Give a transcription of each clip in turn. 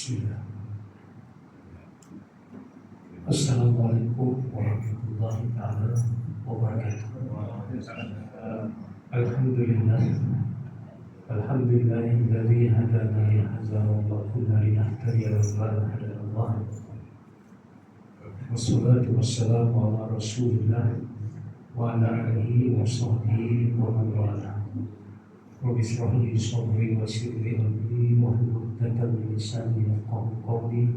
Bismillah. Assalamualaikum warahmatullahi ta'ala wabarakatuh. Alhamdulillah. Alhamdulillahilladzi hadana li hadza wa ma kunna linahtadiya lawla an hadana Allah. Wassalatu wassalamu ala Rasulillah wa ala alihi wa sahbihi wa man wala. Rabbi shrah li sadri wa yassir li amri wahlul 'uqdatam min lisani yafqahu qawli.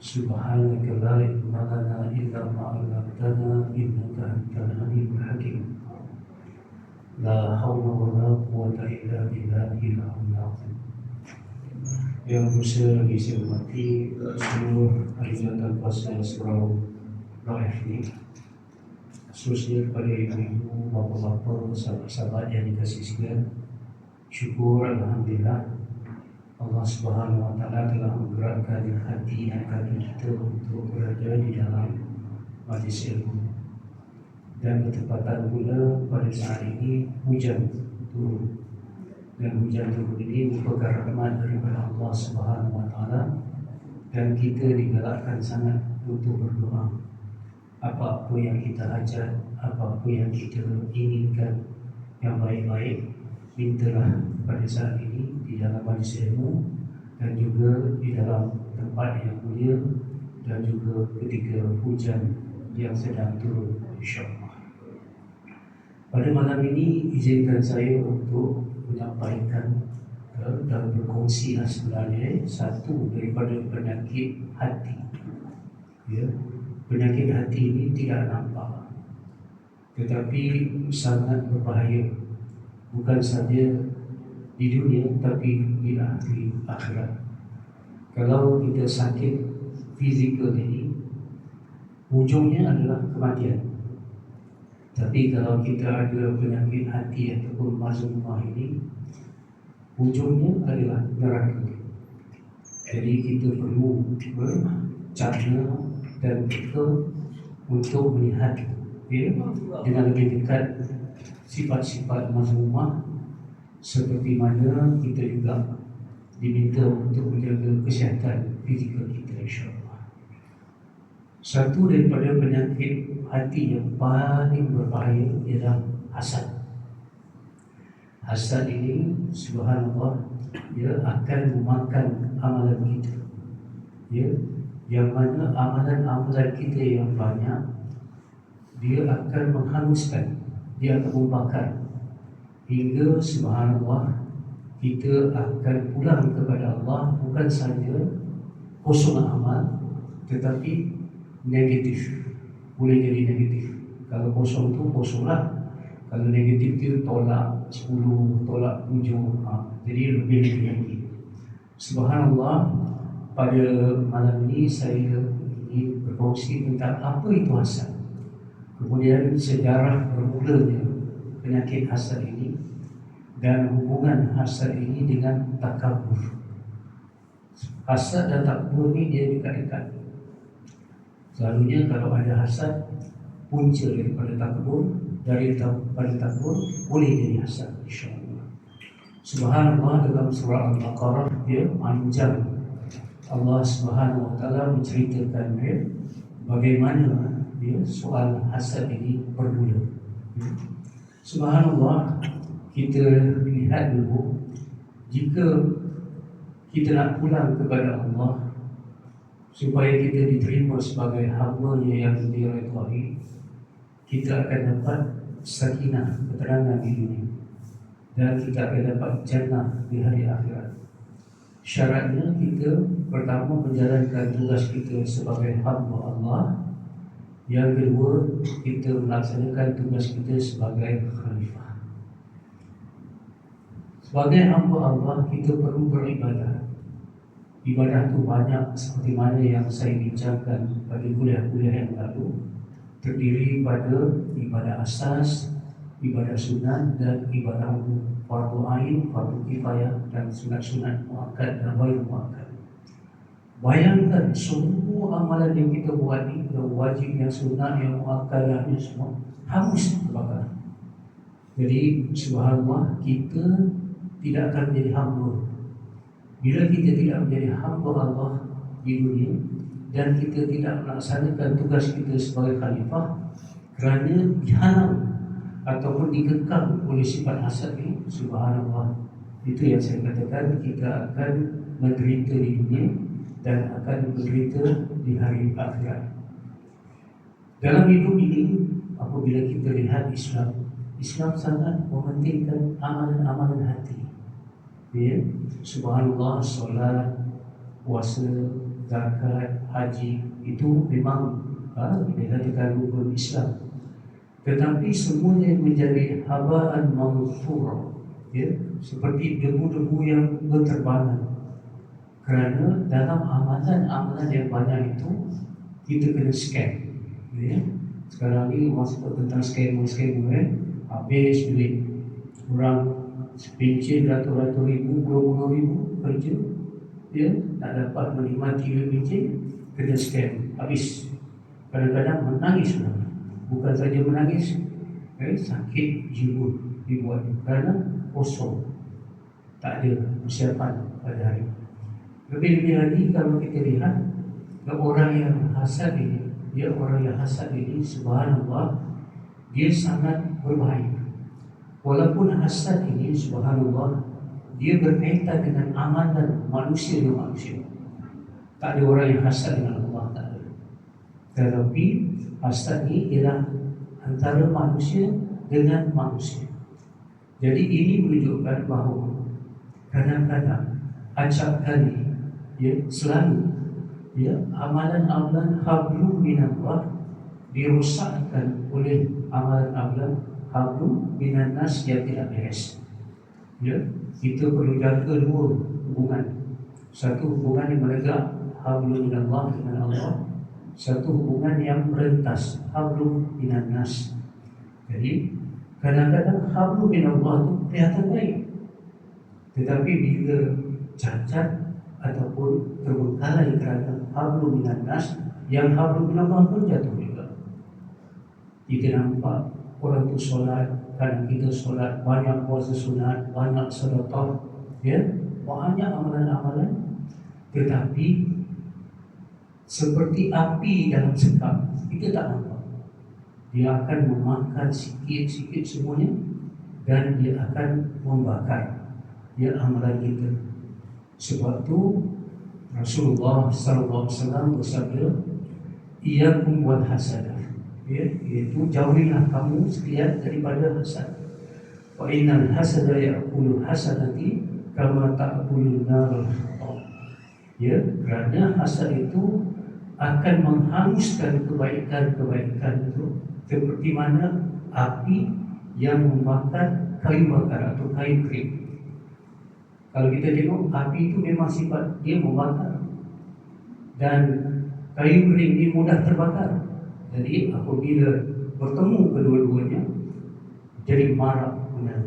Subhanaka la ilma lana illa ma 'allamtana innaka antal alimul hakim. La haula wa la quwwata illa billahil aliyyil azim. Yang bersedia dihormati seluruh hadirin puasa surau Raif ini, khususnya kepada ibu-ibu, bapa-bapa, sahabat-sahabat yang dikasihi sekalian, syukur alhamdulillah Allah Subhanahu wa taala telah menggerakkan hati dan kaki kita untuk berada di dalam majlis ilmu. Dan bertepatan pula pada saat ini hujan turun. Dan hujan turun ini merupakan rahmat daripada Allah Subhanahu wa taala, dan kita digalakkan sangat untuk berdoa. Apa-apa yang kita hajat, apa-apa yang kita inginkan yang baik-baik, mintalah pada saat ini di dalam majlis ilmu dan juga di dalam tempat yang mulia, dan juga ketika hujan yang sedang turun, insya-Allah. Pada malam ini izinkan saya untuk menyampaikan dan berkongsi sebenarnya satu daripada penyakit hati. Ya, penyakit hati ini tidak nampak, tetapi sangat berbahaya, bukan saja di dunia tapi di akhirat. Kalau kita sakit fizikal ini, ujungnya adalah kematian. Tapi kalau kita ada penyakit hati ataupun mazmumah ini, ujungnya adalah neraka. Jadi kita perlu bercara dan betul untuk melihat dengan lebih dekat sifat-sifat mazmumah, seperti mana kita juga diminta untuk menjaga kesihatan fizikal kita, insya-Allah. Satu daripada penyakit hati yang paling berbahaya ialah hasad. Hasad ini, subhanallah, dia akan memakan amalan kita. Ya, yang mana amalan-amalan kita yang banyak, dia akan menghanguskan, dia akan membakar, hingga subhanallah kita akan pulang kepada Allah bukan saja kosong amal, tetapi negatif. Boleh jadi negatif. Kalau kosong tu kosonglah. Kalau negatif tu tolak 10, tolak 7. Jadi lebih lagi. Subhanallah, pada malam ini saya ingin berkongsi tentang apa itu hasad. Kemudian sejarah bermulanya penyakit hasad ini, dan hubungan hasad ini dengan takabur. Hasad dan takabur ini dia dekat-dekat. Selalunya kalau ada hasad, punca daripada takabur, daripada takabur boleh jadi hasad, insya-Allah. Subhanallah, dalam surah Al-Baqarah dia panjang. Allah Subhanahu wa taala menceritakan bagaimana dia soal hasad ini bermula. Subhanallah, kita lihat dulu, jika kita nak pulang kepada Allah supaya kita diterima sebagai hamba-Nya yang diridhai, kita akan dapat sakinah, ketenangan di dunia, dan kita akan dapat jannah di hari akhirat. Syaratnya kita pertama menjalankan tugas kita sebagai hamba Allah. Yang kedua, kita melaksanakan tugas kita sebagai khalifah. Sebagai hamba Allah, kita perlu beribadah. Ibadah itu banyak, seperti mana yang saya bincangkan pada kuliah-kuliah yang lalu. Terdiri pada ibadah asas, ibadah sunat, dan ibadah fardu ain, fardu kifayah, dan sunat-sunat muakkad dan ghairu muakkad. Bayangkan semua amalan yang kita buat ini, yang wajib, yang sunat, yang muakkad, dan semua harus terbakar. Jadi subhanallah, kita tidak akan menjadi hamba Bila kita tidak menjadi hamba Allah di dunia dan kita tidak melaksanakan tugas kita sebagai khalifah kerana dihalang ataupun dikekang oleh sifat hasad ini, subhanallah, itu yang saya katakan, kita akan menderita di dunia dan akan menderita di hari akhirat. Dalam hidup ini, apabila kita lihat Islam sangat mementingkan amalan-amalan hati. Ya, subhanallah, solat, puasa, zakat, haji, itu memang dikatakan rukun Islam. Tetapi semuanya menjadi haba'an manthura, ya, seperti debu-debu yang berterbangan. Kerana dalam amalan-amalan yang banyak itu kita kena scam, ya. Sekarang ni orang sebut tentang scam, habis duit orang pencen ratus-ratus ribu, puluh ribu kerja, dia tak dapat menikmati duit pencen, kena scam, habis. Kadang-kadang menangis pula. Bukan saja menangis, sakit jiwa dibuat kerana kosong, tak ada persiapan pada hari. Lebih-lebih lagi kalau kita lihat orang yang hasad ini, subhanallah, dia sangat berbahaya. Walaupun hasad ini, subhanallah, dia berkaitan dengan amalan manusia dengan manusia. Tak ada orang yang hasad dengan Allah, tak ada. Tetapi hasad ini ialah antara manusia dengan manusia. Jadi ini menunjukkan bahawa kadang-kadang, acap kali, ya, selalu, ya, amalan-amalan hablum minallah dirosakkan oleh amalan-amalan hablum minannas yang tidak beres. Ya, kita perlu jaga dua hubungan. Satu hubungan yang menegak, hablum minallah dengan Allah. Satu hubungan yang merentas, hablum minannas. Jadi kadang-kadang hablum minallah itu kelihatan baik, tetapi bila cacat ataupun terbengkalai kerana hablum minannas, yang hablum minallah pun jatuh juga. Kita nampak orang tu solat, kadang kita solat, banyak puasa sunat, banyak sedekah, ya, banyak amalan-amalan, tetapi seperti api dalam sekam, kita tak nampak. Dia akan memakan sikit-sikit semuanya dan dia akan membakar, ya, amalan kita. Sebab tu Rasulullah SAW bersabda, iyyakum wal hasadah, ya, iaitu jauhilah kamu sekalian daripada hasad. Wa innal hasada ya'kulu hasanati kama ta'kulu nar. Ya, kerana hasad itu akan menghanguskan kebaikan-kebaikan itu seperti mana api yang membakar kayu bakar atau kayu kering. Kalau kita tengok, api itu memang sifat dia membakar, dan kayu kering ini mudah terbakar. Jadi apabila bertemu kedua-duanya, jadi marak benar.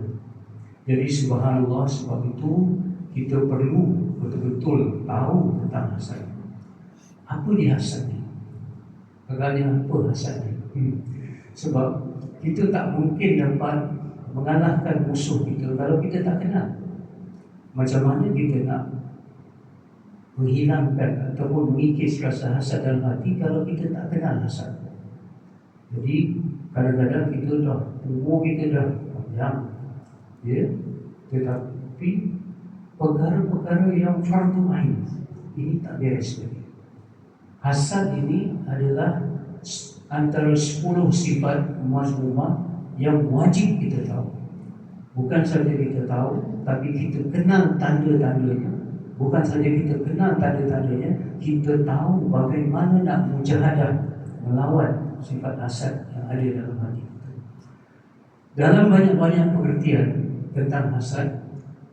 Jadi subhanallah, sebab itu kita perlu betul-betul tahu tentang hasad. Apa dia hasad ni? Agaknya apa hasad ni? Sebab kita tak mungkin dapat mengalahkan musuh kita kalau kita tak kenal. Macam mana kita nak menghilangkan ataupun mengikis rasa hasad dalam hati kalau kita tak kenal hasad? Jadi kadang-kadang kita dah, umur kita dah panjang, ya, tetapi perkara-perkara yang fardu ain ini tak beres lagi. Hasad ini adalah antara 10 sifat mazmumah yang wajib kita tahu. Bukan saja kita tahu, tapi kita kenal tanda-tandanya. Bukan saja kita kenal tanda-tandanya, kita tahu bagaimana nak mujahadah, melawan sifat hasad yang ada dalam hati kita. Dalam banyak-banyak pengertian tentang hasad,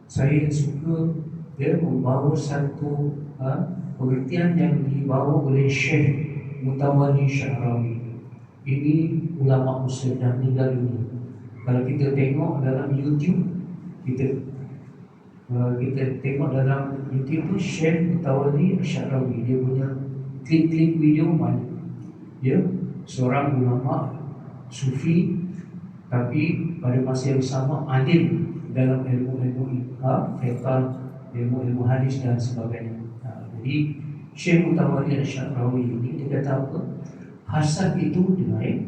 saya suka membawa satu pengertian yang dibawa oleh Syekh Mutawalli Syahrawi. Ini ulama Muslim dah meninggal dunia. Kalau kita tengok dalam YouTube, kita tengok dalam YouTube tu Syekh Mutawalli Syahrawi, dia punya klik-klik video banyak. Dia seorang ulama sufi, tapi pada masa yang sama adil dalam ilmu-ilmu fiqh, ilmu hadis dan sebagainya. Jadi Syekh Mutawalli Asy-Sya'rawi ini dia kata apa? Hasad itu dinilai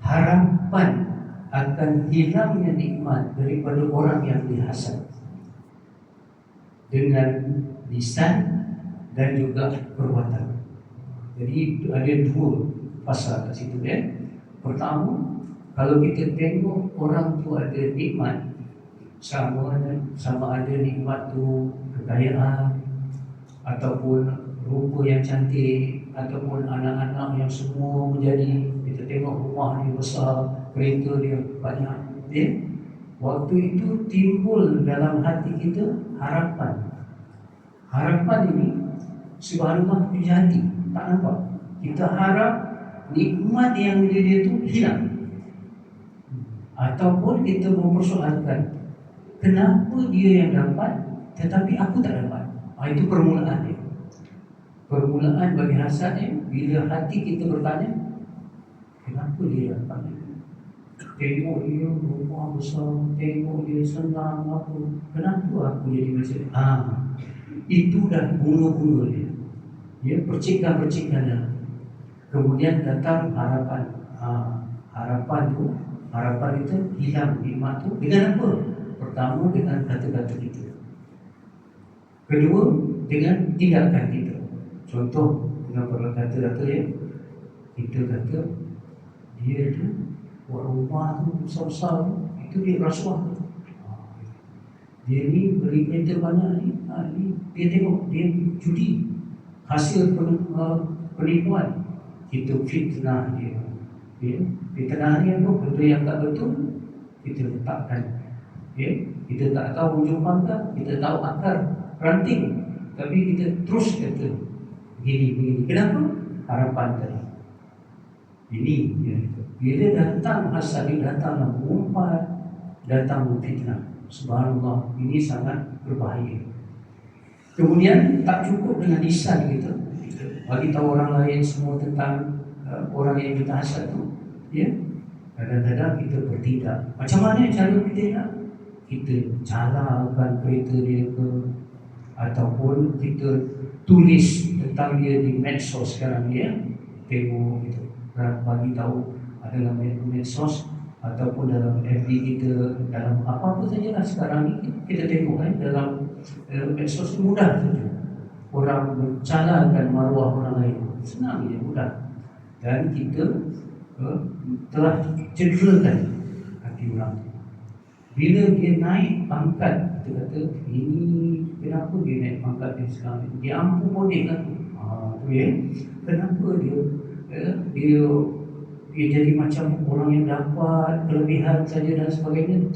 harapan akan hilangnya nikmat daripada orang yang dihasad dengan lisan dan juga perbuatan. Jadi ada dua pasal kat situ ya. Pertama, kalau kita tengok orang tu ada nikmat, sama ada nikmat tu kekayaan ataupun rupa yang cantik ataupun anak-anak yang semua menjadi, kita tengok rumah dia besar, kereta dia banyak ya. Waktu itu timbul dalam hati kita harapan. Harapan ini subhanallah di hati, tak nampak. Kita harap nikmat yang dia tu hilang. Ataupun kita mempersoalkan, kenapa dia yang dapat tetapi aku tak dapat. Itu permulaan dia. Permulaan bagi hasad ni, bila hati kita bertanya, kenapa dia dapat? Tengok dia rumah besar, tengok dia senang apa, kenapa aku jadi macam ni? Itu dah bunga-bunga dia. Ya, percikan-percikan dia. Kemudian datang harapan. Harapan itu hilang nikmat tu dengan apa? Pertama dengan kata-kata kita. Kedua dengan tindakan kita. Contoh dengan kata-kata ya, kita kata dia tu buat rumah tu besar-besar tu, itu dia rasuah tu. Dia ni beli kereta banyak ni, dia tengok dia judi, hasil penipuan. Kita fitnah dia. Ya, fitnah ni apa? Betul yang tak betul kita letakkan. Ya, kita tak tahu hujung pangkal, kita tahu akar ranting, tapi kita terus kata begini. Kenapa? Harapan tadi. Ini ya. Bila datang hasad, datang mengumpat, datang fitnah. Subhanallah, ini sangat berbahaya. Kemudian tak cukup dengan lisan kita bagi tahu orang lain semua tentang orang yang kita hasad tu. Ya, kadang-kadang kita bertindak. Macam mana cara kita nak? Kita jalankan kereta dia ke, ataupun kita tulis tentang dia di medsos sekarang ya. Tengok gitu, bagi tahu dalam medsos ataupun dalam FB kita, dalam apa-apa sajalah sekarang ni kita tengok kan, dalam medsos mudah saja orang mencalonkan maruah orang lain, senang je, mudah. Dan kita telah cederakan hati orang. Bila dia naik pangkat, kita kata ini kenapa dia naik pangkat dia sekarang ni? Dia ampuh bodek lah tu. Ya. Kenapa dia jadi macam orang yang dapat kelebihan saja dan sebagainya.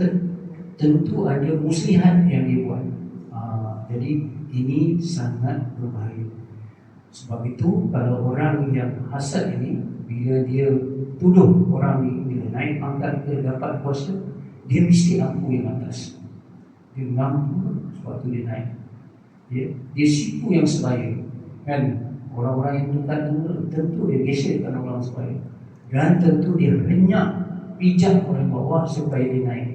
Tentu ada muslihat yang dia buat. Jadi ini sangat berbahaya. Sebab itu kalau orang yang hasad ini, bila dia tuduh orang ni, bila naik pangkat ke dapat kuasa, dia mesti ampuh yang atas. Dia mengampu sebab tu dia naik. Dia sipu yang sebaya. Kan? Orang-orang yang dekat dengan tentu dia geserkan orang sebaya. Dan tentu dia henyak, pijak orang bawah supaya dia naik.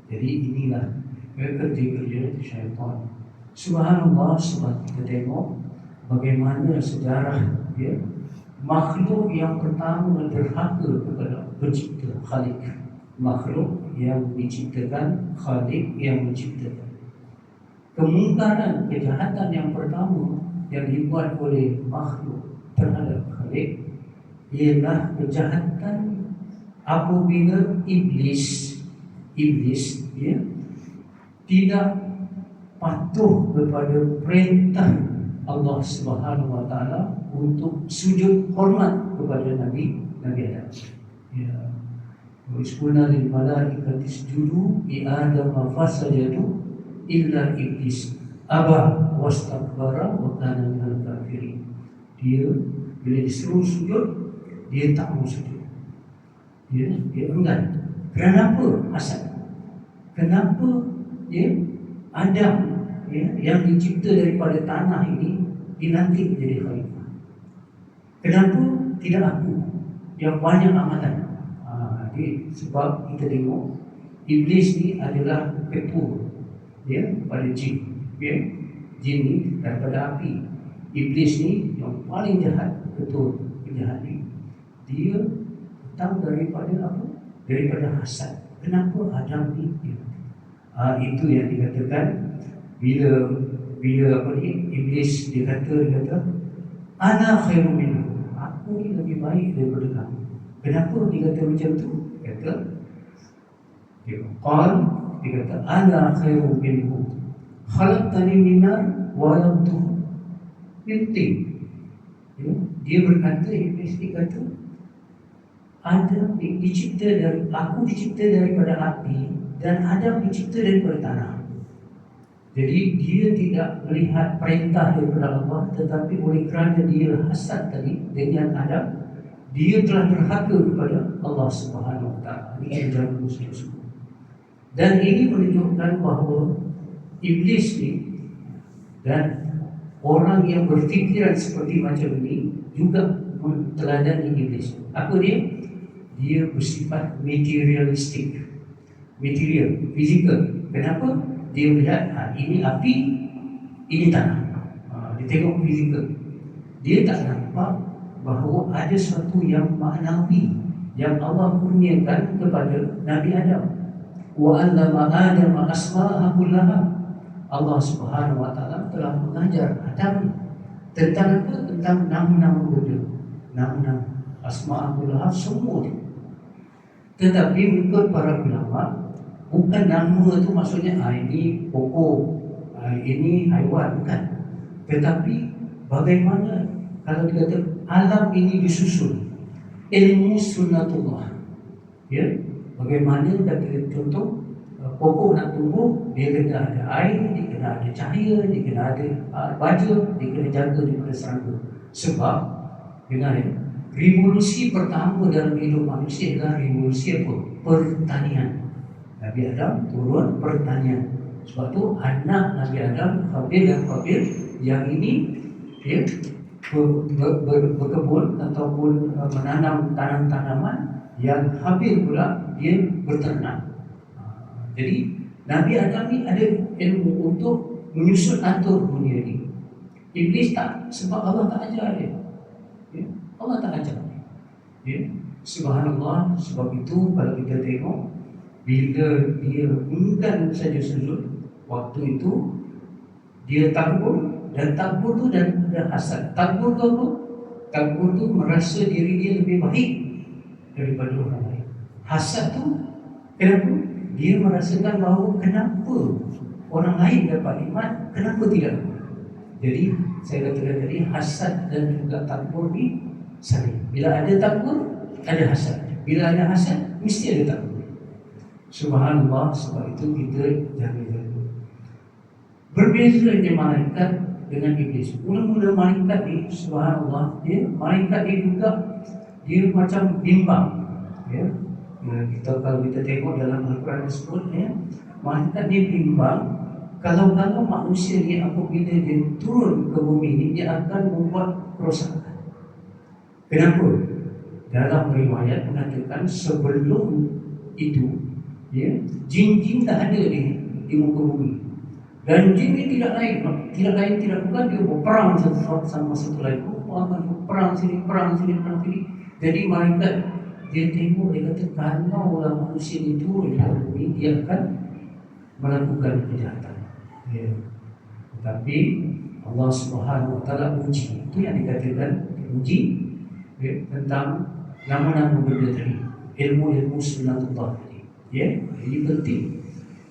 Jadi inilah kerja-kerja syaitan. Subhanallah, sebab kita tengok bagaimana sejarah ya, makhluk yang pertama derhaka kepada pencipta Khalik. Makhluk yang diciptakan, Khalik yang menciptakan. Kemungkaran, kejahatan yang pertama yang dibuat oleh makhluk terhadap Khalik ialah kejahatan apabila iblis ya, tidak patuh kepada perintah Allah Subhanahu Wa Taala untuk sujud hormat kepada Nabi Adam. Ya. Wa lil malaikati isjudu li Adam fasajadu illa iblis aba wastakbara wa kana minal kafirin. Dia bila disuruh sujud, dia tak mau sujud. Dia enggan. Kenapa? Hasad. Kenapa Adam yang dicipta daripada tanah ini dilantik menjadi khalifah? Kenapa tidak aku yang banyak amalan? Sebab kita tengok iblis ni adalah ketua pada jin. Okay? Jin ni daripada api. Iblis ni yang paling jahat, betul penjahat ni. Dia datang daripada apa? Daripada hasad. Kenapa Adam ni? Itu yang dikatakan bila apa ni, Iblis dia kata ana khairum minhu, aku ni lebih baik daripada kamu. Kenapa dia kata macam tu? Dia kata ana khairum minhu khalaqtani min nar wa khalaqtahu min tin. Dia berkata, Iblis dia kata, Adam dicipta dari, aku dicipta daripada api dan Adam dicipta daripada tanah. Jadi dia tidak melihat perintah daripada Allah, tetapi oleh kerana dia hasad tadi dengan Adam, dia telah berhaka kepada Allah Subhanahu Wa Taala. Ini jalan Muslim. Dan ini menunjukkan bahawa Iblis ni dan orang yang berfikiran seperti macam ini juga teladani Iblis. Apa dia? Dia bersifat materialistik, material, fizikal. Kenapa? Dia melihat ini api, ini tanah. Dia tengok fizikal. Dia tak nampak bahawa ada sesuatu yang maknawi yang Allah kurniakan kepada Nabi Adam. Wa 'allama Adama asma'a kullaha. Allah Subhanahu Wa Taala telah mengajar Adam tentang apa? Tentang nama-nama benda, nama-nama asma'a kullaha semua. Tetapi menurut para ulama, bukan nama itu maksudnya ini pokok, ini haiwan, bukan. Tetapi bagaimana kalau dikata alam ini disusun, ilmu sunnatullah, ya, bagaimana kata contoh pokok nak tumbuh, dia kena ada air, dia kena ada cahaya, dia kena ada baja, dia kena jaga daripada serangga. Sebab dengar ya, revolusi pertama dalam hidup manusia adalah revolusi apa? Pertanian. Nabi Adam turun pertanian. Sebab tu anak Nabi Adam, Habil dan Qabil, yang ini dia berkebun ataupun menanam tanaman, yang Habil pula dia berternak. Jadi Nabi Adam ni ada ilmu untuk menyusun atur dunia ni. Iblis tak, sebab Allah tak ajar dia. Ya? Allah tak ajar dia. Ya? Subhanallah. Sebab itu kalau kita tengok, bila dia bukan saja sujud, waktu itu dia takbur, dan takbur tu dan hasad. Takbur tu apa? Takbur tu merasa diri dia lebih baik daripada orang lain. Hasad tu kenapa? Dia merasakan bahawa kenapa orang lain dapat nikmat, kenapa tidak? Jadi saya katakan tadi, hasad dan juga takbur ni saling. Bila ada takbur, ada hasad. Bila ada hasad, mesti ada takbur. Subhanallah. Sebab itu kita jaga-jaga. Berbezanya malaikat dengan iblis. Mula-mula malaikat ni, subhanallah, malaikat ni juga dia macam bimbang, ya. Kita kalau kita tengok dalam Al-Quran tersebut, ya, malaikat dia bimbang kalau manusia ni apabila dia turun ke bumi ni, dia akan membuat kerosakan. Kenapa? Dalam riwayat mengatakan sebelum itu, ya, jin-jin tak ada di muka bumi. Dan jin ni tidak bukan dia berperang satu sama satu lain. Perang sini. Jadi malaikat dia tengok, dia kata kalau manusia ni turun di bumi, dia akan melakukan kejahatan. Ya. Tetapi Allah Subhanahu Wa Taala uji. Itu yang dikatakan uji, ya, tentang nama-nama benda tadi, ilmu sunnatullah tadi. Ya, ini penting.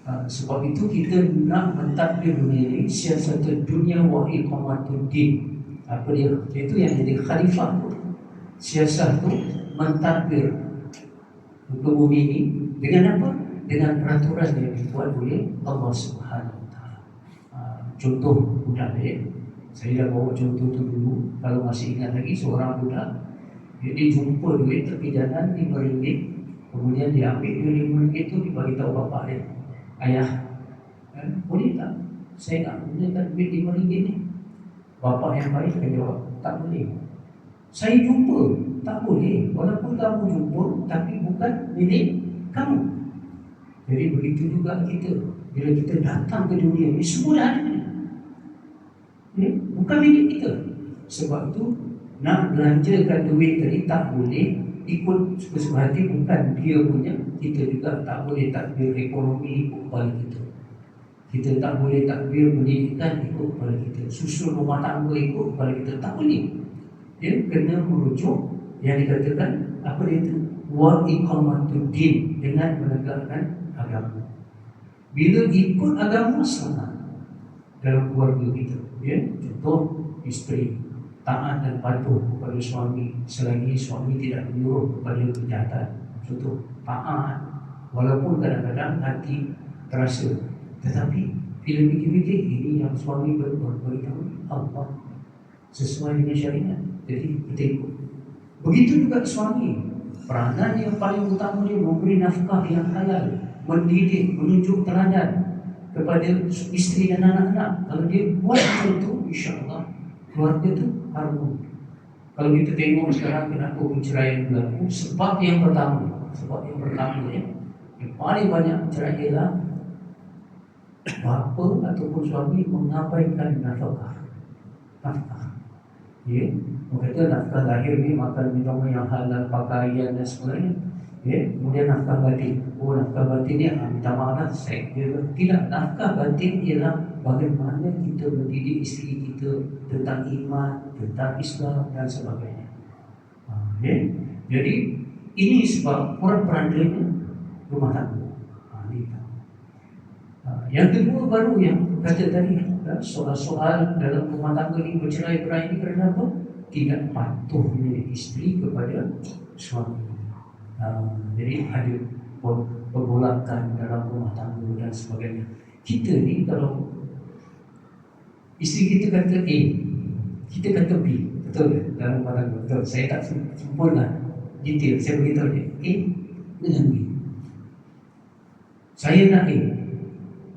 Sebab itu kita nak mentadbir dunia ini, siasat dunia wa iqamatuddin. Apa dia? Itu yang jadi khalifah. Siasat tu mentadbir muka bumi ini dengan apa? Dengan peraturan yang dibuat oleh Allah Subhanahu Wa Taala. Contoh budak ni, saya dah bawa contoh tu dulu. Kalau masih ingat lagi, seorang budak dia jumpa duit tepi jalan RM5, kemudian dia ambil duit RM5 itu, dibagi tahu bapak dia, ayah, boleh tak saya nak gunakan duit RM5 ni? Bapak yang baik akan jawab, tak boleh. Saya jumpa, tak boleh. Walaupun kamu jumpa, tapi bukan milik kamu. Jadi begitu juga kita. Bila kita datang ke dunia ini, semua dah ada. bukan milik kita. Sebab tu nak belanjakan duit tadi tak boleh ikut suka-suka hati, bukan dia punya. Kita juga tak boleh takbir ekonomi ikut kepala kita. Kita tak boleh takbir pendidikan ikut kepala kita, susun rumah tangga ikut kepala kita, tak boleh. Dia kena merujuk yang dikatakan apa dia tu, wa iqamatuddin, dengan menegakkan agama. Bila ikut agama selamat dalam keluarga kita, ya. Contoh, isteri taat dan patuh kepada suami selagi suami tidak menyuruh kepada kejahatan. Contoh, taat walaupun kadang-kadang hati terasa, tetapi bila fikir-fikir ini yang suami beritahu Allah sesuai dengan syariat, jadi kita ikut. Begitu juga suami, peranan yang paling utama dia memberi nafkah yang halal, mendidik, menunjuk teladan kepada isteri dan anak-anak. Kalau dia buat itu, insya-Allah keluarga itu harmoni. Kalau kita tengok sekarang kenapa perceraian berlaku, sebab yang pertama yang paling banyak perceraian ialah bapa ataupun suami mengabaikan nafkah. Ya, kata nafkah lahir ni makan minuman yang halal, pakaian dan sebagainya. Ya, kemudian nafkah batin. Nafkah batin ni minta maaf saya kira tidak. Nafkah batin ialah bagaimana kita mendidik isteri kita tentang iman, tentang Islam dan sebagainya. Ya, jadi ini sebab kurang-kurangnya rumah tangga. Yang kedua baru yang kata tadi, soal-soal dalam rumah tangga ni bercerai-berai ni kerana apa? Tidak patuhnya isteri kepada suami. Jadi ada pergolakan dalam rumah tangga dan sebagainya. Kita ni kalau isteri kita kata A, kita kata B, betul ke? Dalam rumah tangga, betul. Saya tak sempurna detail, saya beritahu dia A dengan B. Saya nak A,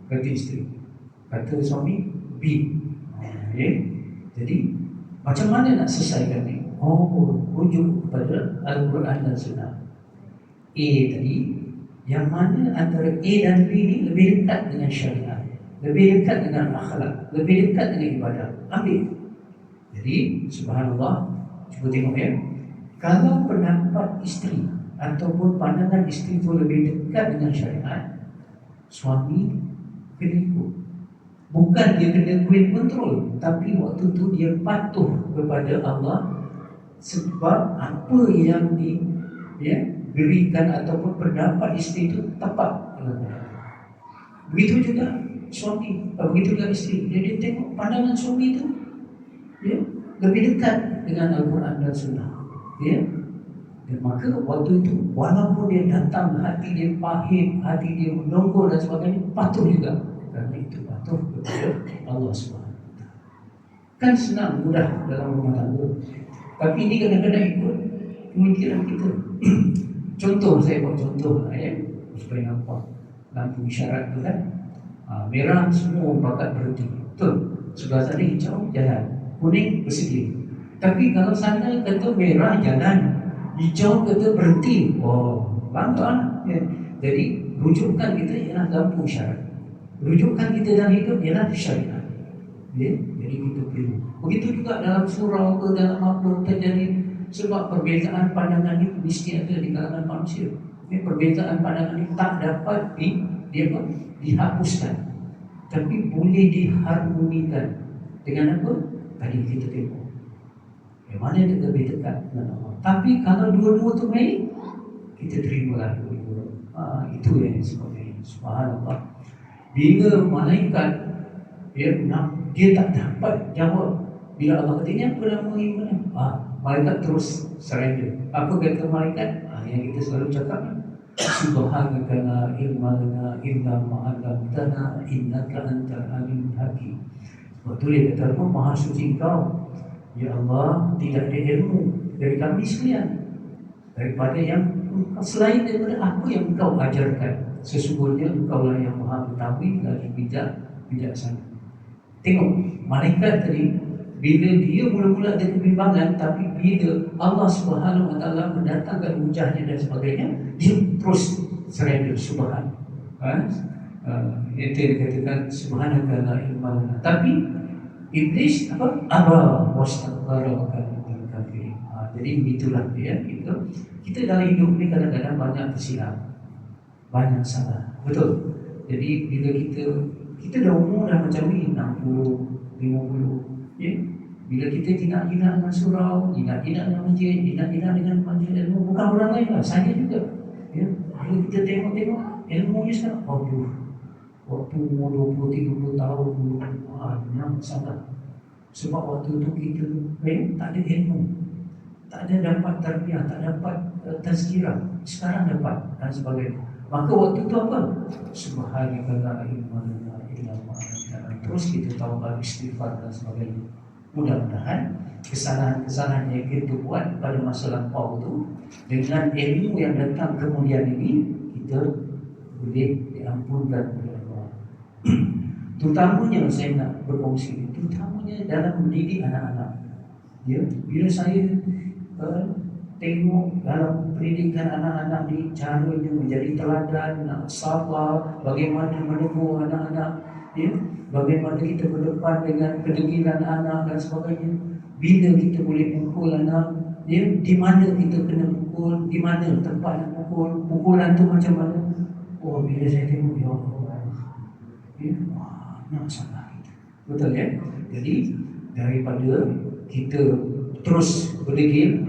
kata isteri. Kata suami B. Jadi macam mana nak selesaikan ni? Rujuk kepada Al-Quran dan Sunnah. A tadi, yang mana antara A dan B ni lebih dekat dengan syariat, lebih dekat dengan akhlak, lebih dekat dengan ibadah, ambil. Jadi subhanallah, cuba tengok ya, kalau pendapat isteri ataupun pandangan isteri itu lebih dekat dengan syariat, suami kena ikut. Bukan dia kena queen control, tapi waktu tu dia patuh kepada Allah, sebab apa yang diberikan ataupun pendapat isteri itu tepat. Begitu juga suami, begitu juga isteri. Dia tengok pandangan suami itu lebih dekat dengan Al-Quran dan Sunnah. Dan maka waktu itu, walaupun dia datang, hati dia pahit, hati dia menonggol dan sebagainya, patuh juga. Kerana itu patuh kepada Allah SWT. Kan senang, mudah dalam rumah tangga. Tapi ini kadang-kadang ikut pemikiran kita. Contoh, saya buat contoh supaya nampak lampu isyarat tu kan. Merah, semua bakat berhenti. Betul? Sebelah sana hijau, jalan. Kuning, bersedia. Tapi kalau sana kata merah, jalan. Hijau kata berhenti. Bangga. Jadi rujukan kita ialah lampu isyarat. Rujukan kita dalam hidup ialah syariat. Jadi kita perlu. Begitu juga dalam surau ke dalam apa terjadi. Sebab perbezaan pandangan itu mesti ada di kalangan manusia. Perbezaan pandangan itu tak dapat dihapuskan, tapi boleh diharmonikan. Dengan apa? Tadi kita tengok yang mana yang lebih dekat dengan Allah. Tapi kalau dua-dua tu baik, kita terimalah dua-dua. Itu yang sebagainya. Subhanallah. Bila malaikat dia tak dapat jawab bila Allah kata ini apa nama ini, malaikat terus surrender. Apa kata malaikat? Yang kita selalu cakap, subhanaka la ilma lana illa ma 'allamtana innaka antal alimul hakim. Waktu dia kata apa? Maha suci Engkau, ya Allah, tidak ada ilmu dari kami sekalian daripada yang selain daripada apa yang Engkau ajarkan. Sesungguhnya Engkau lah yang maha mengetahui lagi bijaksana. Tengok malaikat tadi, bila dia mula-mula ada kebimbangan, tapi bila Allah Subhanahu Wa Taala mendatangkan hujahnya dan sebagainya, dia terus surrender. Subhan. Itu dikatakan subhanaka la ilma lana. Tapi Iblis apa? Aba wastakbara wa kana minal kafirin. Jadi begitulah dia kita dalam hidup ni kadang-kadang banyak tersilap, banyak salah. Betul. Jadi bila kita dah umur dah macam ni 60, 50, ya. Bila kita jinak-jinak dengan surau, jinak-jinak dengan masjid, jinak-jinak dengan majlis ilmu, bukan orang lain lah, saya juga. Ya. Bila kita tengok ilmunya sekarang, aduh, waktu umur 20, 30 tahun dulu, banyak sangat. Sebab waktu tu kita tak ada ilmu, tak ada dapat tarbiyah, tak dapat tazkirah. Sekarang dapat dan sebagainya. Maka waktu tu apa? Subhanaka la ilma lana illa ma 'allamtana. Terus kita taubat, istighfar dan sebagainya. Mudah-mudahan kesalahan-kesalahan yang kita buat pada masa lampau tu, dengan ilmu yang datang kemudian ini, kita boleh diampunkan oleh Allah. Terutamanya saya nak berkongsi, terutamanya dalam mendidik anak-anak. Ya, bila saya tengok dalam pendidikan anak-anak ni, caranya menjadi teladan, nak sabar, bagaimana menegur anak-anak, ya, bagaimana kita berdepan dengan kedegilan anak dan sebagainya. Bila kita boleh pukul anak, ya, di mana kita kena pukul, di mana tempat nak pukul, pukulan tu macam mana. Oh, bila saya tengok, ya Allah, ya, nak salah kita. Betul ya? Jadi daripada kita terus berdegil,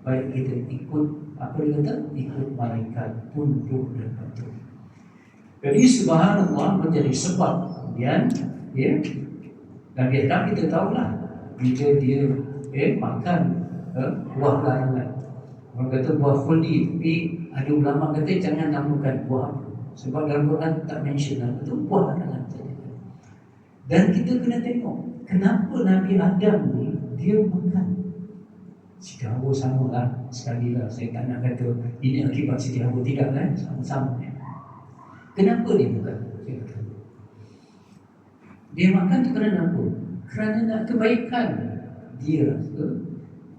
baik kita ikut apa dia kata, ikut malaikat, tunduk dan patuh. Jadi subhanallah menjadi sebab kemudian, ya, Nabi Adam kita tahulah bila dia makan buah larangan. Orang kata buah khuldi, tapi ada ulama kata jangan namakan buah apa, sebab dalam Quran tak mention nama tu, buah larangan saja. Dan kita kena tengok kenapa Nabi Adam ni dia makan. Siti Hawa sama lah. Sekali lah, saya tak nak kata ini akibat Siti Hawa, tidak kan, sama-sama. Kenapa dia makan? Dia makan tu kerana apa? Kerana nak kebaikan. Dia rasa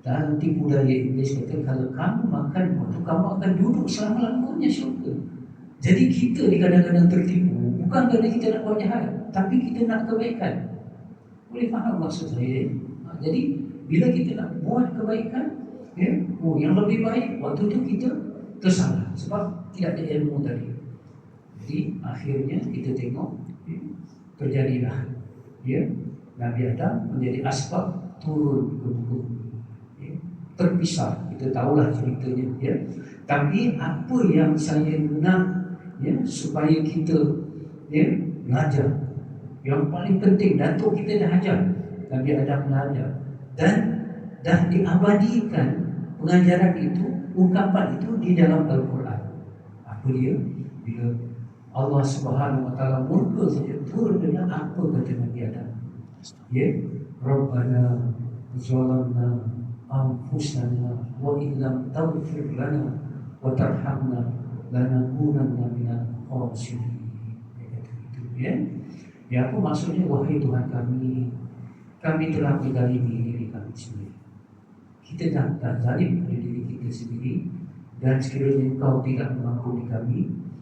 dalam tipu daya Iblis kata, kalau kamu makan waktu kamu akan duduk selama-lamanya syurga. Jadi kita ni kadang-kadang tertipu, bukan kerana kita nak buat jahat, tapi kita nak kebaikan. Boleh faham maksud saya? Jadi bila kita nak buat kebaikan, ya, yang lebih baik, waktu tu kita tersalah sebab tidak ada ilmu tadi. Jadi akhirnya kita tengok, ya, terjadilah, ya, Nabi Adam menjadi asbab turun ke muka bumi, ya, terpisah. Kita tahulah ceritanya, ya. Tapi apa yang saya nak, ya, supaya kita, ya, belajar. Yang paling penting, datuk kita dah ajar, Nabi Adam dah ajar, dan dah diabadikan pengajaran itu, ungkapan itu di dalam Al-Quran. Apa dia? Bila Allah Subhanahu Wa Taala murka saja, turun dengan apa kata Nabi Adam? Ya, Rabbana zalamna anfusana wa illam taghfir lana wa tarhamna lanakunanna minal khasirin. Dia kata itu, ya. Ya, apa maksudnya? Wahai Tuhan kami telah menzalimi diri kami sendiri. Kita tak zalim pada diri kita sendiri, dan sekiranya Engkau tidak mengampuni kami,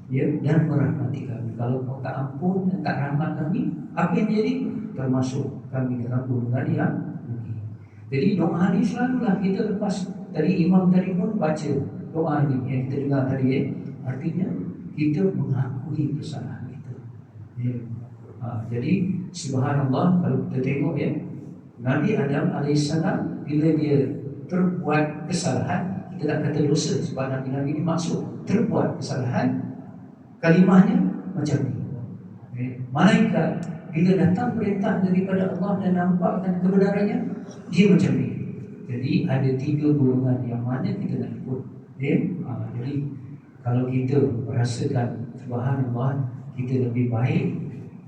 ya, dan merahmati kami. Kalau Kau tak ampun dan tak rahmat kami, apa yang jadi? Termasuk kami dalam golongan yang rugi. Jadi doa ni selalulah kita lepas tadi imam tadi pun baca doa ini yang kita dengar tadi, ya. Artinya kita mengakui kesalahan kita, ya. Jadi subhanallah, kalau kita tengok, ya, Nabi Adam AS bila dia terbuat kesalahan, kita tak kata dosa sebab Nabi-Nabi ini maksud terbuat kesalahan, kalimahnya macam ni. Malaikat bila datang perintah daripada Allah dan nampakkan kebenarannya, dia macam ni. Jadi ada 3 golongan yang mana kita nak ikut, ya? Jadi kalau kita merasakan subhanallah kita lebih baik,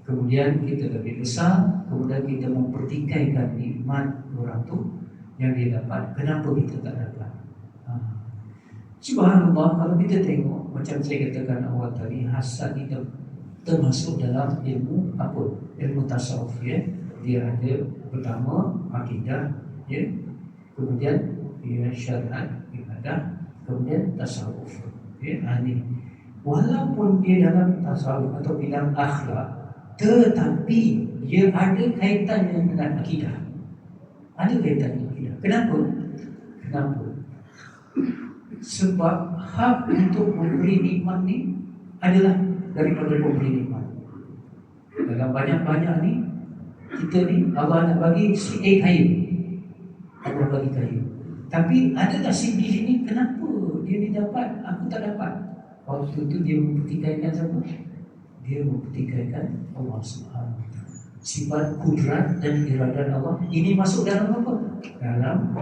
kemudian kita lebih besar, kemudian kita mempertikaikan nikmat orang tu yang dia dapat, kenapa kita tak dapat? Subhanallah, kalau kita tengok macam saya katakan awal tadi, hasad kita termasuk dalam ilmu apa? Ilmu tasawuf, ya. Dia ada pertama akidah, ya, kemudian syariat, ibadah, kemudian tasawuf, ya. Ini walaupun dia dalam tasawuf atau bidang akhlak, Tetapi ia ada kaitannya dengan akidah. Ada kaitannya dengan akidah. Kenapa? Kenapa? Sebab hak untuk memberi nikmat ni adalah daripada pemberi nikmat. Dalam banyak-banyak ni, kita ni Allah nak bagi si A kaya, Allah bagi kaya. Tapi adakah si B ni, kenapa dia ni dapat, aku tak dapat? Waktu tu dia mempertikaikan siapa? Dia mempertikaikan Allah Subhanahu Wa Taala. Sifat kudrat dan iradat Allah ini masuk dalam apa? Dalam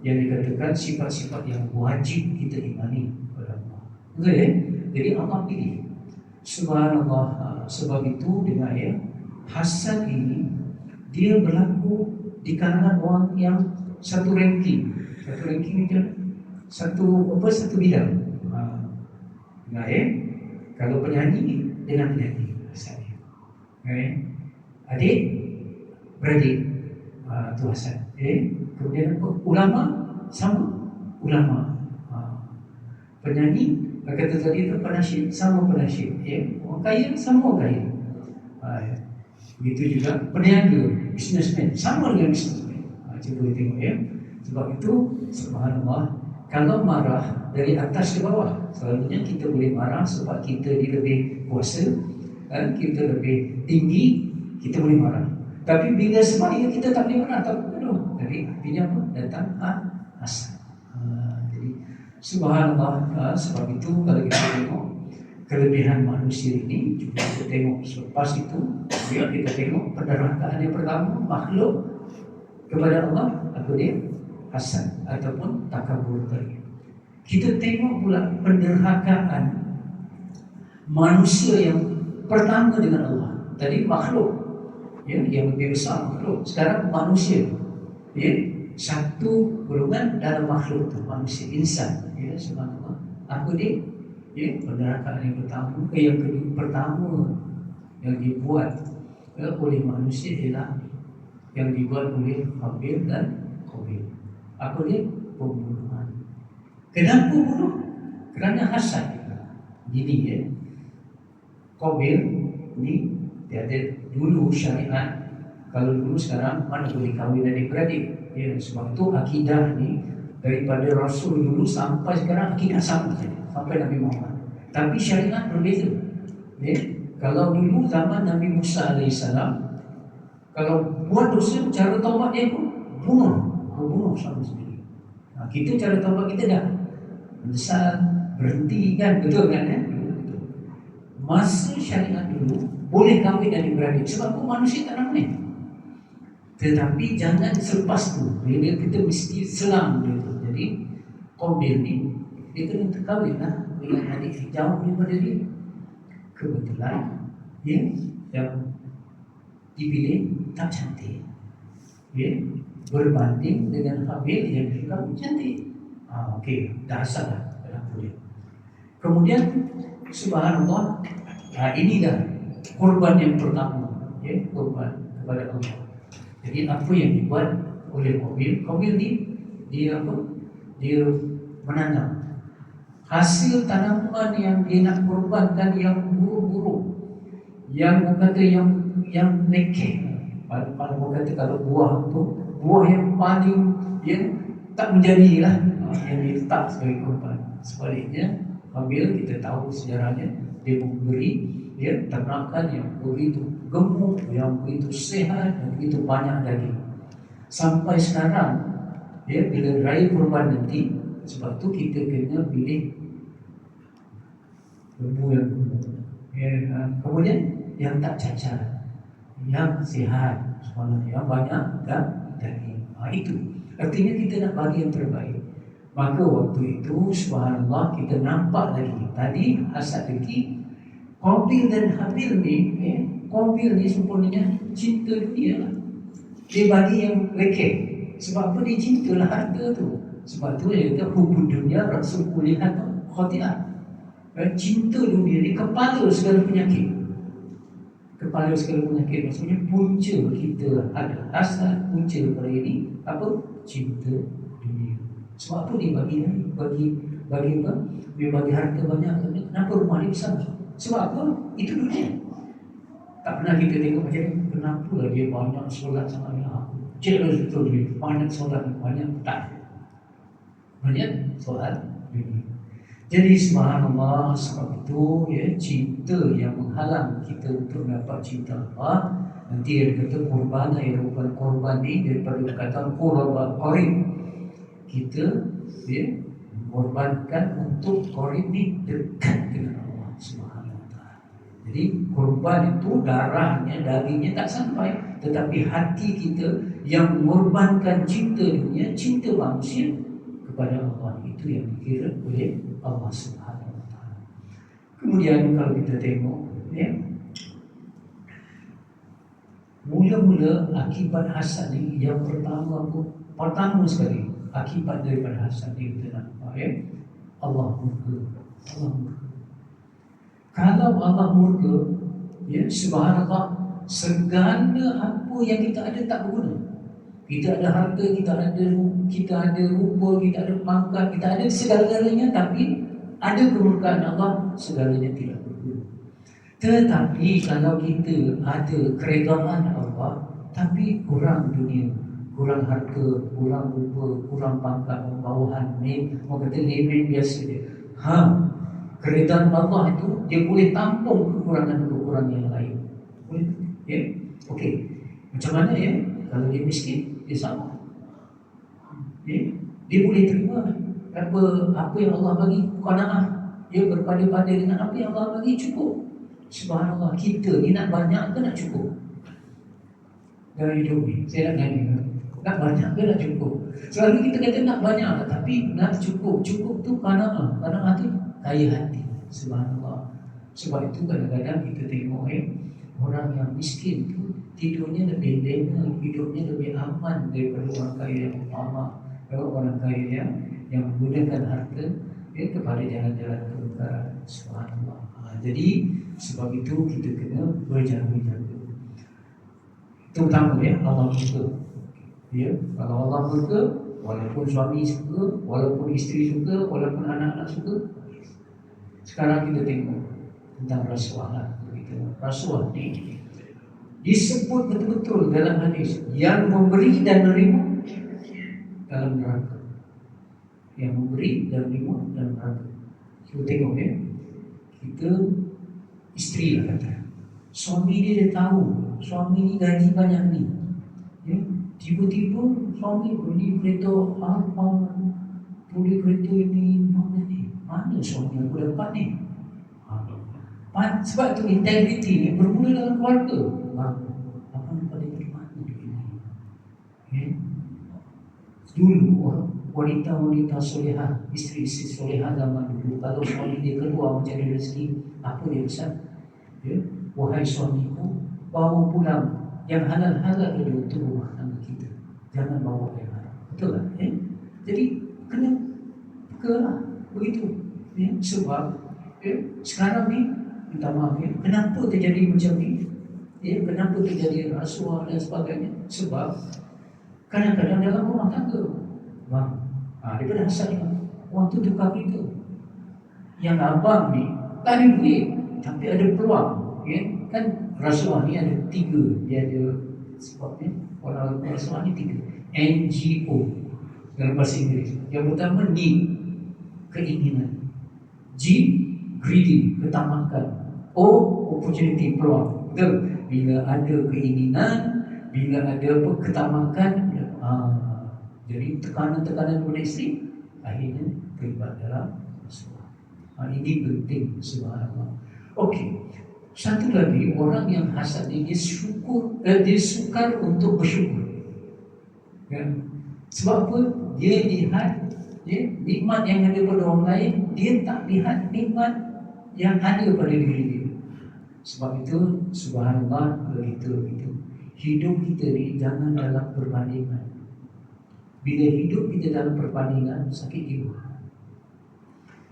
yang dikatakan sifat-sifat yang wajib kita imani kepada Allah. Betul ya? Jadi Allah pilih. Subhanallah. Sebab itu dengan hasad ini dia berlaku di kalangan orang yang satu ranking itu satu bidang. Kalau penyanyi dengan penyanyi asalnya. Adik beradik tu asal. Kemudian ulama sama ulama. Penyanyi kata tadi itu penasyid sama penasyid. Orang kaya sama orang kaya. Begitu juga peniaga, businessman sama dengan businessman. Cuba tengok ya. Sebab itu subhanallah, kalau marah dari atas ke bawah, selalunya kita boleh marah sebab kita lebih kuasa, kita lebih tinggi, kita boleh marah. Tapi bila semaya kita tak boleh marah, tak boleh. Jadi artinya apa? Datang hasad. Jadi subhanallah, sebab itu kalau kita tengok kelebihan manusia ini, juga kita tengok selepas itu, kita tengok penderhakaan yang pertama makhluk kepada Allah, apa dia? Hasad ataupun takabur tadi. Kita tengok pula penderhakaan manusia yang pertama dengan Allah. Tadi makhluk, yang lebih besar makhluk. Sekarang manusia, satu golongan dalam makhluk tu, manusia, insan. Subhanallah. Apa dia? Penderhakaan yang pertama, yang kedua, pertama yang dibuat oleh manusia ialah yang dibuat oleh Habil dan Qabil. Apa dia? Pembunuhan. Kenapa bunuh? Kerana hasad. Jadi Qabil ni dia ada dulu syariat. Kalau dulu, sekarang mana boleh kahwin adik-beradik. Sebab tu akidah ni daripada Rasul dulu sampai sekarang akidah sama saja, sampai Nabi Muhammad. Tapi syariat berbeza. Kalau dulu zaman Nabi Musa AS, kalau buat dosa, cara taubat dia pun bunuh sama sendiri. Kita cara taubat kita dah menyesal, berhenti kan, betul kan? Masa syariat dulu boleh kahwin adik-beradik, sebab tu manusia tak nak ni. Tetapi jangan selepas tu, bila kita mesti selang dia tu. Jadi Qabil ni dia kena terkahwin lah dengan adik jauh daripada dia. Kebetulan yang dipilih tak cantik, berbanding dengan Habil yang juga cantik. Okey, dah asal lah berlaku dia. Kemudian subhanallah, ini dah korban yang pertama, korban kepada Allah. Jadi apa yang dibuat oleh Qabil ni, dia apa? Dia menanam hasil tanaman yang dia nak korbankan yang buruk-buruk, yang kata yang lekeh. Kalau kata kalau buah tu, buah yang paling tak menjadilah, yang diletak sebagai korban. Sebaliknya Qabil, kita tahu sejarahnya, dia memberi ternakan yang begitu gemuk, yang begitu sehat, yang begitu banyak daging. Sampai sekarang, bila raya korban nanti, sebab tu kita kena pilih lembu yang gemuk. Kemudian yang tak cacat, yang sihat, yang banyak daging. Itu artinya kita nak bagi yang terbaik. Maka waktu itu subhanallah, kita nampak lagi tadi hasad lagi. Qabil dan Habil ni, Qabil ni sempurnanya cinta dunia lah. Dia bagi yang lekeh. Sebab apa? Dia cintalah harta tu. Sebab tu dia kata hubud dunia rasul kulihat khati'ah. Cinta dunia ni kepala segala penyakit. Kepala segala penyakit, maksudnya punca kita ada hasad. Punca daripada ini apa? Cinta dunia. Sebab apa dia bagi apa? Dia bagi harta banyak. Kenapa rumah dia besar? Sebab apa? Itu dunia. Tak pernah kita tengok macam ni, kenapa lah dia banyak solat sangat ni. Jelas betul dia, banyak solat ni, banyak tak. Banyak solat ni. Jadi subhanallah, sebab itu ya, cinta yang menghalang kita untuk dapat cinta Allah. Nanti dia kata korban, bukan korban ni daripada kata korban qarib. Kita ya, korbankan untuk qarib ni dekat dengan Allah Subhanahu wa taala. Jadi korban itu darahnya, dagingnya tak sampai, tetapi hati kita yang mengorbankan cinta dunia, cinta manusia kepada Allah, itu yang dikira oleh Allah Subhanahu wa taala. Kemudian kalau kita tengok ya, mula-mula akibat hasad ni yang pertama sekali akibat daripada hasad ni kita nampak ya, Allah murka. Allah murka. Kalau Allah murka ya, subhanallah, segala apa yang kita ada tak berguna. Kita ada harta, kita ada rupa, kita ada pangkat, kita ada segala-galanya, tapi ada kemurkaan Allah, segalanya tidak berguna. Tetapi kalau kita ada keredaan Allah, tapi kurang dunia, kurang harta, kurang rupa, kurang pangkat, bawahan, orang kata lemeh biasa dia. Keredaan Allah itu dia boleh tampung kekurangan-kekurangan yang lain. Boleh? Ya? Okey. Macam mana ya? Kalau dia miskin, dia sama. Ya? Dia boleh terima apa yang Allah bagi, qanaah. Dia berpada-pada dengan apa yang Allah bagi, cukup. Subhanallah, kita ni nak banyak ke nak cukup? Dalam hidup ni, saya nak tanya, nak banyak ke nak cukup? Selalu kita kata nak banyak, tapi nak cukup. Cukup tu qanaah. Qanaah tu kaya hati. Subhanallah. Sebab itu kadang-kadang kita tengok orang yang miskin tu tidurnya lebih lena, hidupnya lebih aman daripada orang kaya yang utama, orang kaya yang menggunakan harta kepada jalan-jalan kemungkaran. Subhanallah. Jadi sebab itu kita kena berjaga-jaga. Terutama Allah murka. Ya, kalau Allah murka, walaupun suami suka, walaupun isteri suka, walaupun anak-anak suka. Sekarang kita tengok tentang rasuah lah. Rasuah ni disebut betul-betul dalam hadis, yang memberi dan menerima dalam neraka. Yang memberi dan menerima dalam neraka. Kita tengok ya, kita isteri lah kata, suami dia tahu suami ni gaji banyak ni ya, tiba-tiba suami beli kereta beli kereta ini, mana suami aku dapat ni? Sebab tu integriti ni bermula dalam keluarga. Apa daripada mana dia ni? Dulu wanita-wanita solehah, isteri-isteri solehah zaman dulu, kalau suami dia keluar mencari rezeki, apa dia pesan? Ya, wahai suamiku, bawa pulang yang halal-halal dulu untuk rumah tangga kita. Jangan bawa yang haram. Betul tak? Jadi kena lah begitu. Ya, sebab sekarang ni minta maaf ya, kenapa terjadi macam ni? Ya, kenapa terjadi rasuah dan sebagainya? Sebab kadang-kadang dalam rumah tangga, daripada hasad ni, orang tu tukar berita. Yang abang ni tak ada duit, tapi ada peluang. Ya, kan rasuah ni ada 3. Dia ada sebabnya orang rasuah ni 3. NGO dalam bahasa Inggeris. Yang pertama need, keinginan. G, greedy, ketamakan. O, opportunity, peluang. Betul? Bila ada keinginan, bila ada ketamakan, jadi tekanan-tekanan daripada isteri, akhirnya terlibat dalam rasuah. Ini penting, subhanallah. Okey. Satu lagi, orang yang hasad ni dia sukar untuk bersyukur. Ya. Sebab apa? Dia lihat nikmat yang ada pada orang lain, dia tak lihat nikmat yang ada pada diri dia. Sebab itu subhanallah, kalau kita hidup kita ni jangan dalam perbandingan. Bila hidup kita dalam perbandingan, sakit jiwa.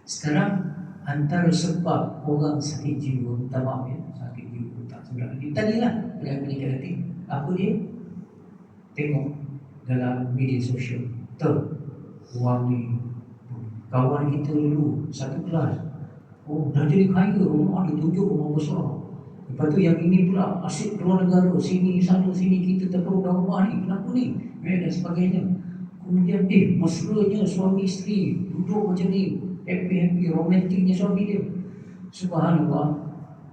Sekarang antara sebab orang sakit jiwa, minta maaf ya, sakit jiwa tak sedar lagi. Tadilah dalam menikah hati, apa dia? Tengok dalam media sosial. Orang ni, kawan kita dulu satu kelas, dah jadi kaya, rumah ada 7 rumah besar. Lepas tu yang ini pula asyik keluar negara, sini sana sini kita terperlukan rumah ni, kenapa ni? Dan sebagainya. Kemudian mesranya suami isteri duduk macam ni, happy romantiknya suami dia. Subhanallah.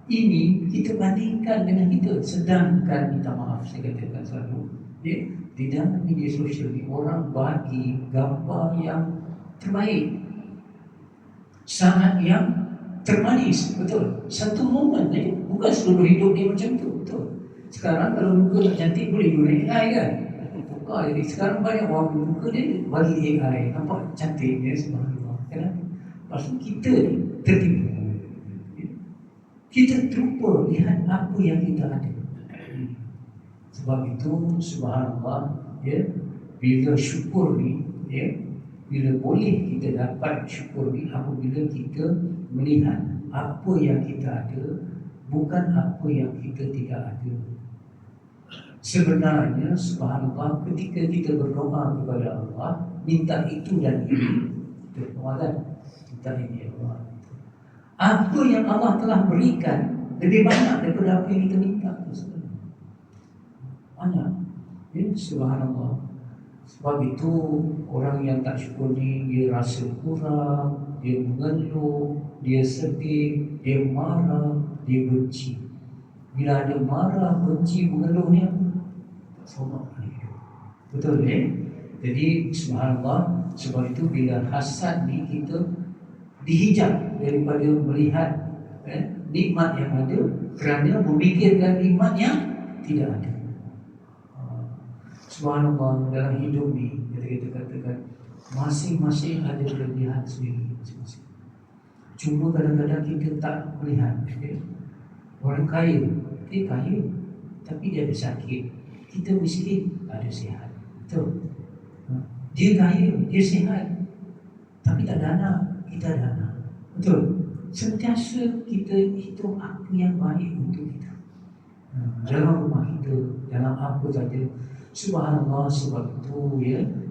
Ini kita bandingkan dengan kita. Sedangkan minta maaf saya katakan selalu, di dalam media sosial ni orang bagi gambar yang terbaik, sangat yang termanis, betul. Satu momen saja, bukan seluruh hidup dia macam tu, betul. Sekarang kalau muka tak cantik boleh guna AI kan? Bukan, jadi sekarang banyak orang muka dia bagi AI, nampak cantik dia, subhanallah. Kenapa? Lepas tu kita ni tertipu. Kita terlupa lihat apa yang kita ada. Sebab itu subhanallah, bila syukur ni, bila boleh kita dapat syukur ni apabila kita melihat apa yang kita ada, bukan apa yang kita tidak ada. Sebenarnya subhanallah, ketika kita berdoa kepada Allah, minta itu dan ini, kita doa kan, minta ini Allah. Apa yang Allah telah berikan lebih banyak daripada apa yang kita minta. Banyak. Subhanallah. Sebab itu orang yang tak syukur ni, dia rasa kurang, dia mengeluh, dia sedih, dia marah, dia benci. Bila ada marah, benci, mengeluh ni apa? Tak seronok hidup. Betul Jadi subhanallah, sebab itu bila hasad ni kita dihijab daripada melihat nikmat yang ada kerana memikirkan nikmat yang tidak ada. Subhanallah, dalam hidup ni kita katakan masing-masing ada kelebihan sendiri masing-masing. Cuma kadang-kadang kita tak melihat. Orang kaya, dia kaya tapi dia ada sakit. Kita miskin, ada sihat. Betul. Dia kaya, dia sihat tapi tak ada anak, kita ada anak. Betul. Sentiasa kita hitung apa yang baik untuk kita, dalam rumah kita, dalam apa saja. Subhanallah, sebab itu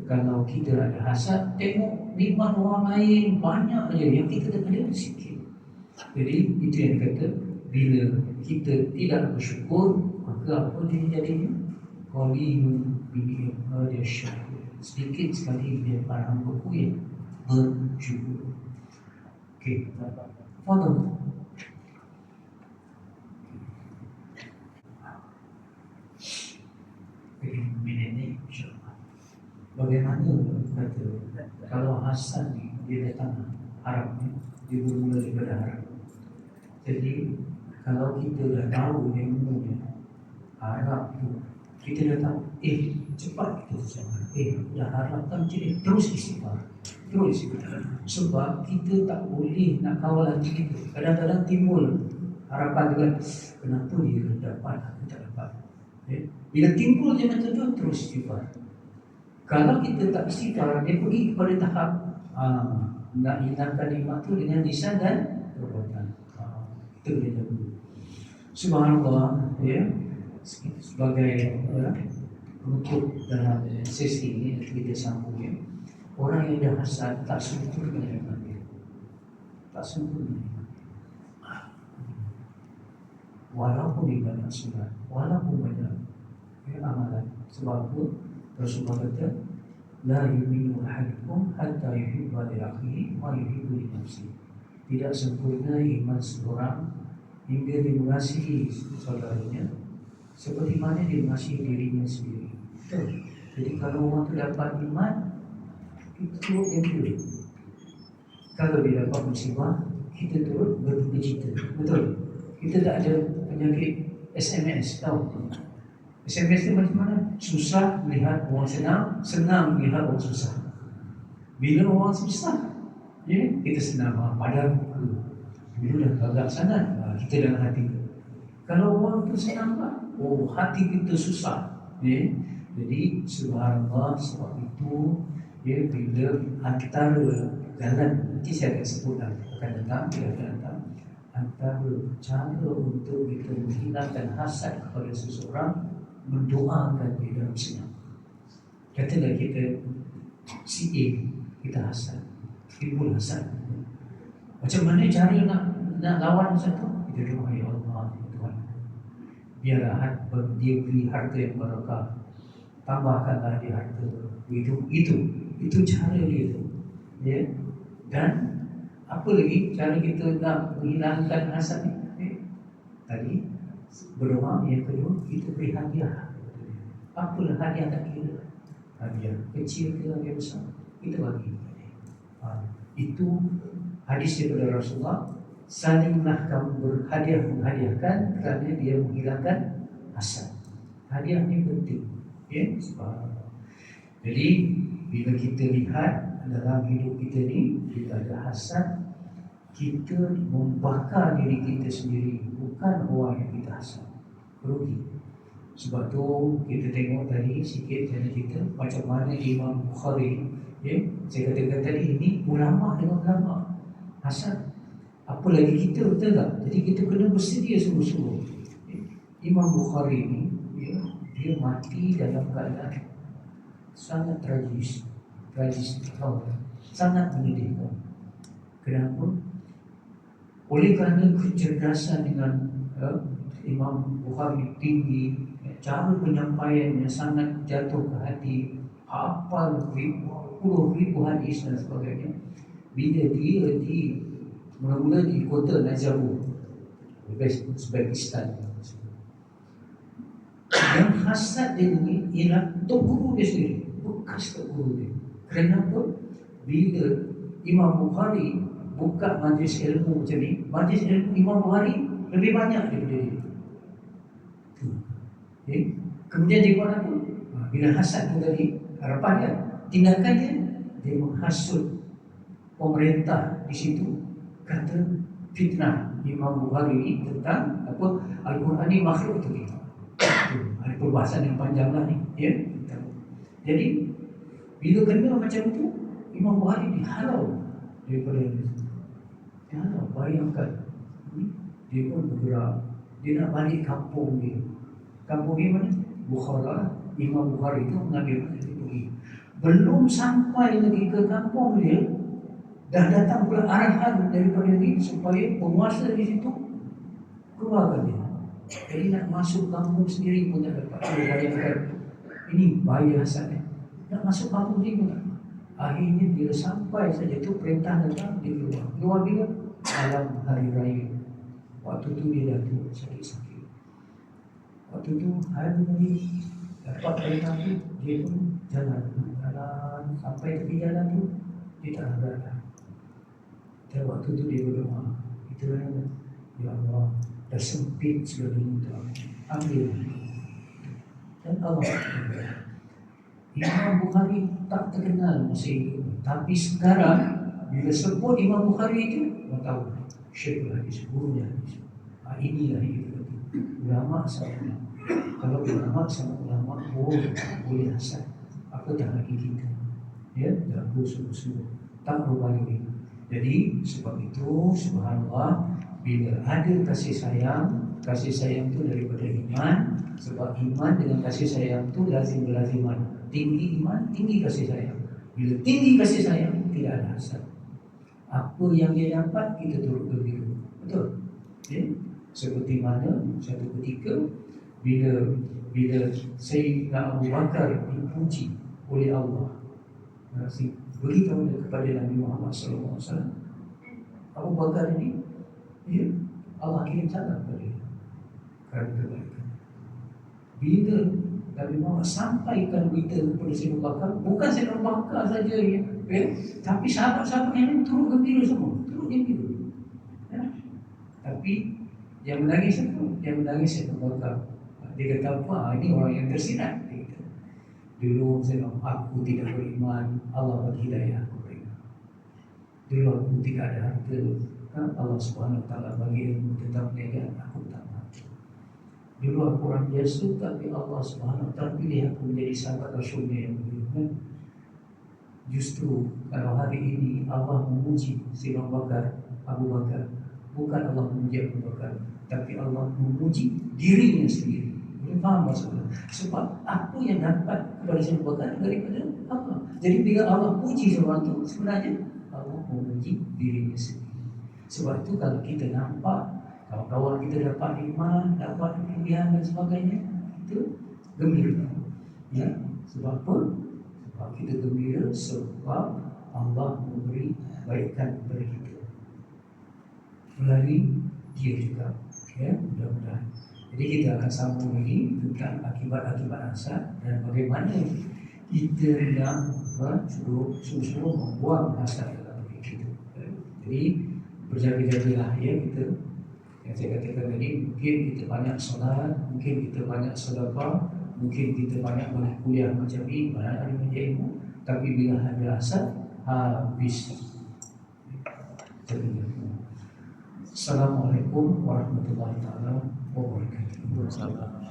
kalau kita ada hasad, tengok nikmat orang lain banyak aja, yang kita ada sikit. Jadi itu yang kata, bila kita tidak bersyukur, maka apa dia jadinya? Qalilun bihim dia syukur. Sedikit sekali dia para hamba-Ku yang bersyukur. Okey, fadhal. Minit ni insyaAllah. Bagaimana kata kalau hasad ni dia datang harap ni, dia bermula daripada harap. Jadi kalau kita dah tahu ilmunya harap tu, kita dah tahu cepat kita bersama dah harapkan macam ni, terus istighfar. Sebab kita tak boleh nak kawal hati kita. Kadang-kadang timbul harapan tu kan, kenapa dia dapat, aku tak dapat. Bila timbul je macam tu, terus istighfar. Kalau kita tak istighfar, dia pergi kepada tahap nak hilangkan nikmat tu dengan lisan dan perbuatan. Itu dia dahulu. Subhanallah, sebagai penutup dalam sesi ini kita sambung orang yang dah hasad tak sempurna dengan dia. Tak sempurna. Walaupun dia banyak sunat, walaupun banyak amalan. Sebab itu Rasulullah kata, la yu'minu ahadukum hatta yuhibba li akhihi ma yuhibbu li nafsihi. Tidak sempurna iman seorang hingga dia mengasihi saudaranya seperti mana dia mengasihi dirinya sendiri. Betul. Jadi kalau orang tu dapat iman, kita turut gembira. Kalau dia dapat musibah, kita turut berduka cita. Betul. Kita tak ada penyakit SMS, tahu? SMS itu macam mana? Susah melihat orang senang, senang melihat orang susah. Bila orang susah, kita senang, padahal bila dah agak sangat, kita dalam hati. Kalau orang tu senang, hati kita susah. Jadi subhanallah, sebab itu bila antara jalan, nanti saya akan sebut akan datang, antara cara untuk kita menghilangkan hasad kepada seseorang, mendoakan dia dalam senyap. Katalah kita si A, kita hasad, timbul hasad. Macam mana cara nak lawan satu? Kita doa, ya Allah, Tuhan, biarlah dia beri harta yang barakah, tambahkanlah dia harta. Itu cara dia tu. Ya. Dan apa lagi cara kita nak menghilangkan hasad ni? Tadi berdoa, yang kedua kita beri hadiah. Apalah hadiah, tak kira hadiah kecil ke hadiah besar, kita bagi. Itu hadis daripada Rasulullah. Salinglah kamu berhadiah, menghadiahkan, kerana dia menghilangkan hasad. Hadiah ni penting. Ya, subhanallah. Jadi bila kita lihat dalam hidup kita ni, kita ada hasad, kita membakar diri kita sendiri, bukan orang yang kita hasad. Rugi. Sebab tu kita tengok tadi sikit cerita macam mana Imam Bukhari, ya, saya katakan tadi, ini ulama dengan ulama hasad. Apa lagi kita, betul tak? Jadi kita kena bersedia sungguh-sungguh. Imam Bukhari ni, ya, dia mati dalam keadaan sangat tragis, sangat menyedihkan. Kenapa? Oleh kerana kecerdasan dengan Imam Bukhari tinggi, cara penyampaiannya sangat jatuh ke hati, hafal puluh ribu hadis dan sebagainya. Bila dia mula-mula di kota Najabur, Uzbekistan, yang hasad dia ni ialah tok guru dia sendiri, bekas tok guru dia. Kenapa? Bila Imam Bukhari buka majlis ilmu macam ni, majlis ilmu Imam Bukhari lebih banyak daripada dia. Okay. Kemudian dia buat apa? Bila hasad tu tadi, harapan dia, tindakan dia menghasut pemerintah di situ, kata fitnah Imam Bukhari ni tentang apa, Al-Quran ni makhluk tu kita. Ada perbahasan yang panjang lah ni, ya. Jadi bila kena macam tu, Imam Bukhari dihalau daripada itu. Dihalau, bayangkan. Dia pun bergerak, dia nak balik kampung dia. Kampung dia mana? Bukhara. Imam Bukhari itu mengambil dia pergi. Belum sampai lagi ke kampung dia, dah datang pula arahan daripada dia supaya penguasa di situ keluarkan dia. Jadi nak masuk kampung sendiri pun tak dapat. Bayangkan, ini bahaya hasadnya. Nak masuk kampung sendiri pun tak dapat. Akhirnya bila sampai saja tu, perintah datang, dia keluar. Keluar bila? Malam hari raya. Waktu tu dia jatuh sakit-sakit. Waktu tu hari ni dapat perintah tu, dia pun jalan sampai tepi jalan tu, dia tak berada. Dan waktu tu dia berdoa, kita berdoa, ya Allah, dah sempit segala mudah, ambil. Dan Allah, Imam Bukhari tak terkenal masa itu, tapi sekarang bila sebut Imam Bukhari itu, orang tahu Syekhul Hadis, gurunya hadis. Inilah yang kita kata, ulama sama ulama. Kalau ulama sama ulama, boleh hasad. Apa tak lagi kita? Ya, jago sungguh-sungguh, tak berbalik. Jadi sebab itu, subhanallah, bila ada kasih sayang itu daripada iman. Sebab iman dengan kasih sayang itu lazim berlaziman. Tinggi iman, tinggi kasih sayang. Bila tinggi kasih sayang, tidak ada hasad. Apa yang dia dapat, kita turut gembira. Betul? Ya? Seperti mana satu ketika bila Sayyidina Abu Bakar dipuji oleh Allah, beritahu kepada Nabi Muhammad SAW, Abu Bakar ini, ya, Allah kirim salam kepada dia kerana kebaikan. Bila Nabi Muhammad sampaikan berita kepada Sayyidina Abu Bakar, bukan Sayyidina Abu Bakar saja, ya, tapi sahabat-sahabat yang lain turut gembira semua, turut gembira. Ya. Tapi yang menangis itu, yang menangis Sayyidina Abu Bakar. Dia kata apa? Ini orang yang tersirat. Dia kata, dulu aku tidak beriman, Allah bagi hidayah aku beriman. Dulu aku tidak ada harta, Allah Subhanahu Wa Taala bagi ilmu tentang perniagaan, aku tak mampu. Dulu aku orang biasa, tapi Allah Subhanahu Wa Taala pilih aku menjadi sahabat Rasulnya yang beriman. Justru kalau hari ini Allah memuji Sayyidina Abu Bakar, bukan Allah memuji Abu Bakar, tapi Allah memuji dirinya sendiri. Boleh faham maksudnya? Sebab apa yang dapat kepada Sayyidina Abu Bakar daripada Allah. Jadi bila Allah puji seorang itu, sebenarnya Allah memuji dirinya sendiri. Sebab itu kalau kita nampak, kawan-kawan kita dapat iman, dapat pilihan dan sebagainya, itu gembira. Ya, sebab apa? Sebab kita gembira sebab Allah memberi kebaikan kepada kita melalui dia juga. Ya, mudah-mudahan. Jadi kita akan sambung lagi tentang akibat-akibat hasad dan bagaimana kita nak sungguh-sungguh membuang hasad dalam diri kita. Jadi berjaga-jagalah ya kita. Yang saya katakan tadi, mungkin kita banyak solat, mungkin kita banyak sedekah, mungkin kita banyak boleh kuliah macam ini, banyak ada meja ilmu, tapi bila ada hasad, habis. Assalamualaikum warahmatullahi wabarakatuh.